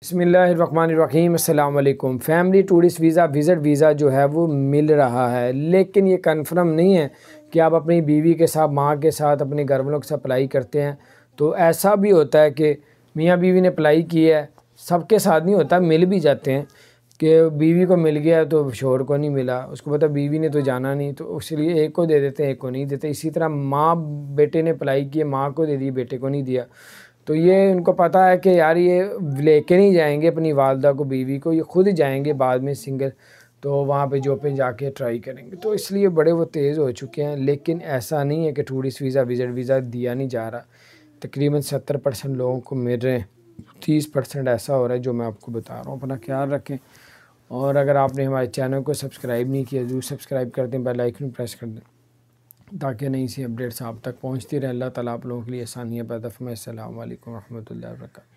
बिस्मिल्लाहिर्रहमानिर्रहीम अस्सलाम वालेकुम। Family tourist visa visit visa जो है वो मिल रहा है, लेकिन ये कन्फर्म नहीं है कि आप अपनी बीवी के साथ, माँ के साथ, अपने घर वालों के साथ अप्लाई करते हैं तो ऐसा भी होता है कि मियाँ बीवी ने अप्लाई की है, सबके साथ नहीं होता, मिल भी जाते हैं कि बीवी को मिल गया तो शोहर को नहीं मिला, उसको पता बीवी ने तो जाना नहीं तो इसलिए एक को दे देते हैं, एक को नहीं देते। इसी तरह माँ बेटे ने अप्लाई किया, माँ को दे दी, बेटे को नहीं दिया। तो ये उनको पता है कि यार ये लेके नहीं जाएंगे अपनी वालदा को, बीवी को, ये खुद जाएंगे बाद में सिंगल, तो वहाँ पे जॉब पे जाके ट्राई करेंगे, तो इसलिए बड़े वो तेज़ हो चुके हैं। लेकिन ऐसा नहीं है कि टूरिस्ट वीज़ा विज़िट वीज़ा दिया नहीं जा रहा, तकरीबन 70% लोगों को मिल रहे हैं, 30% ऐसा हो रहा है जो मैं आपको बता रहा हूँ। अपना ख्याल रखें, और अगर आपने हमारे चैनल को सब्सक्राइब नहीं किया ज़रूर सब्सक्राइब कर दें, बेल आइकन प्रेस कर दें ताकि नई सी अपडेट्स आप तक पहुँचती रहे। अल्लाह ताला आप लोगों के लिए आसानियाँ पैदा फरमाए। अस्सलामु अलैकुम रहमतुल्लाहि व बरकातहू।